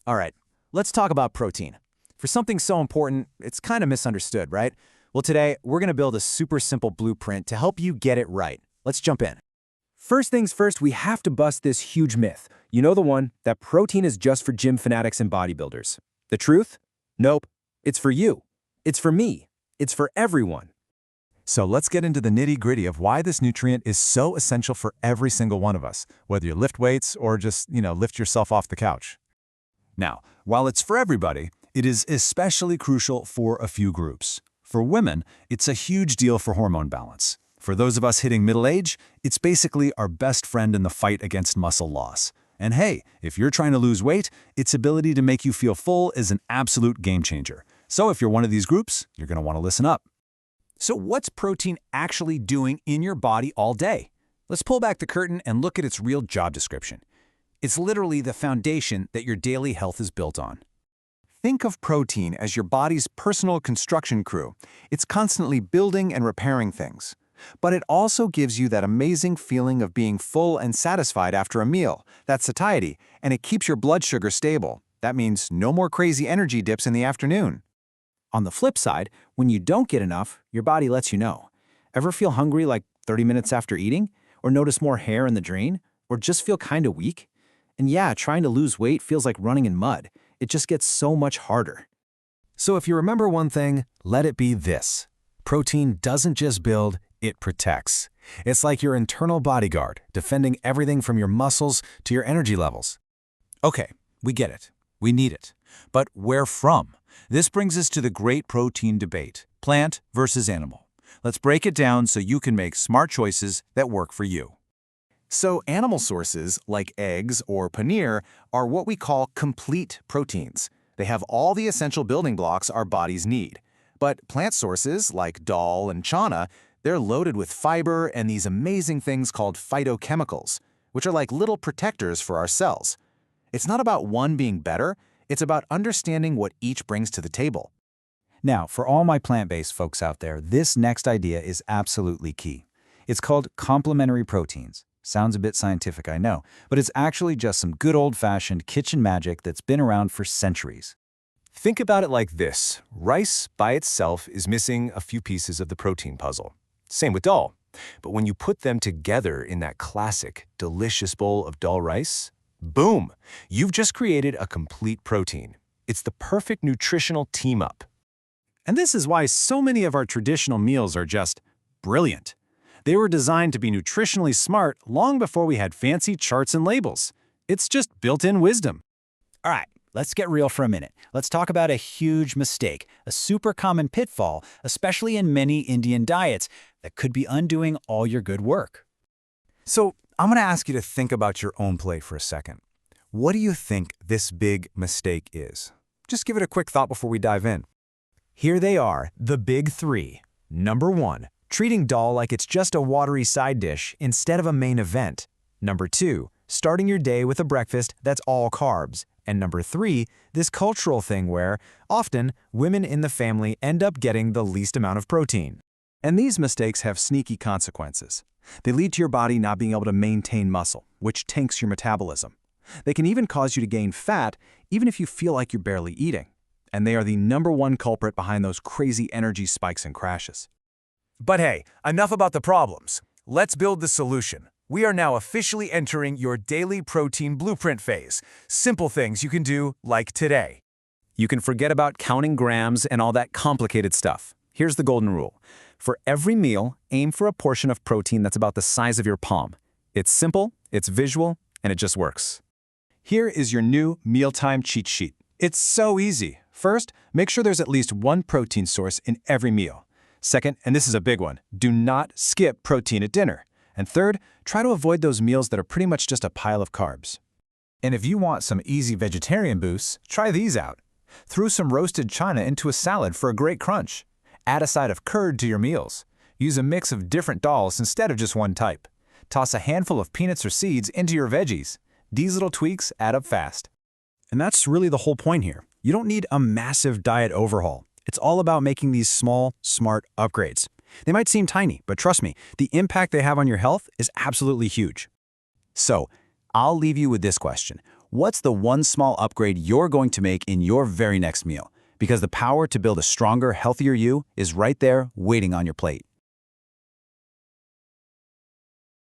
All right, let's talk about protein. For something so important, it's kind of misunderstood, right? Well, today, we're going to build a super simple blueprint to help you get it right. Let's jump in. First things first, we have to bust this huge myth. You know the one, that protein is just for gym fanatics and bodybuilders. The truth? Nope. It's for you. It's for me. It's for everyone. So let's get into the nitty-gritty of why this nutrient is so essential for every single one of us, whether you lift weights or just, lift yourself off the couch. Now, while it's for everybody, it is especially crucial for a few groups. For women, it's a huge deal for hormone balance. For those of us hitting middle age, it's basically our best friend in the fight against muscle loss. And hey, if you're trying to lose weight, its ability to make you feel full is an absolute game changer. So if you're one of these groups, you're going to want to listen up. So what's protein actually doing in your body all day? Let's pull back the curtain and look at its real job description. It's literally the foundation that your daily health is built on. Think of protein as your body's personal construction crew. It's constantly building and repairing things. But it also gives you that amazing feeling of being full and satisfied after a meal. That's satiety, and it keeps your blood sugar stable. That means no more crazy energy dips in the afternoon. On the flip side, when you don't get enough, your body lets you know. Ever feel hungry like 30 minutes after eating? Or notice more hair in the drain? Or just feel kind of weak? And yeah, trying to lose weight feels like running in mud. It just gets so much harder. So if you remember one thing, let it be this. Protein doesn't just build, it protects. It's like your internal bodyguard, defending everything from your muscles to your energy levels. Okay, we get it. We need it. But where from? This brings us to the great protein debate, plant versus animal. Let's break it down so you can make smart choices that work for you. So animal sources, like eggs or paneer, are what we call complete proteins. They have all the essential building blocks our bodies need. But plant sources, like dal and chana, they're loaded with fiber and these amazing things called phytochemicals, which are like little protectors for our cells. It's not about one being better, it's about understanding what each brings to the table. Now, for all my plant-based folks out there, this next idea is absolutely key. It's called complementary proteins. Sounds a bit scientific, I know, but it's actually just some good old-fashioned kitchen magic that's been around for centuries. Think about it like this. Rice by itself is missing a few pieces of the protein puzzle. Same with dal. But when you put them together in that classic, delicious bowl of dal rice, boom! You've just created a complete protein. It's the perfect nutritional team-up. And this is why so many of our traditional meals are just brilliant. They were designed to be nutritionally smart long before we had fancy charts and labels. It's just built-in wisdom. All right, let's get real for a minute. Let's talk about a huge mistake, a super common pitfall, especially in many Indian diets, that could be undoing all your good work. So I'm going to ask you to think about your own plate for a second. What do you think this big mistake is? Just give it a quick thought before we dive in. Here they are, the big three. Number 1, treating dal like it's just a watery side dish instead of a main event. Number 2, starting your day with a breakfast that's all carbs. And number 3, this cultural thing where, often, women in the family end up getting the least amount of protein. And these mistakes have sneaky consequences. They lead to your body not being able to maintain muscle, which tanks your metabolism. They can even cause you to gain fat, even if you feel like you're barely eating. And they are the #1 culprit behind those crazy energy spikes and crashes. But hey, enough about the problems. Let's build the solution. We are now officially entering your daily protein blueprint phase. Simple things you can do like today. You can forget about counting grams and all that complicated stuff. Here's the golden rule. For every meal, aim for a portion of protein that's about the size of your palm. It's simple, it's visual, and it just works. Here is your new mealtime cheat sheet. It's so easy. First, make sure there's at least one protein source in every meal. Second, and this is a big one, do not skip protein at dinner. And third, try to avoid those meals that are pretty much just a pile of carbs. And if you want some easy vegetarian boosts, try these out. Throw some roasted chana into a salad for a great crunch. Add a side of curd to your meals. Use a mix of different dals instead of just one type. Toss a handful of peanuts or seeds into your veggies. These little tweaks add up fast. And that's really the whole point here. You don't need a massive diet overhaul. It's all about making these small, smart upgrades. They might seem tiny, but trust me, the impact they have on your health is absolutely huge. So, I'll leave you with this question. what's the one small upgrade you're going to make in your very next meal? Because the power to build a stronger, healthier you is right there waiting on your plate.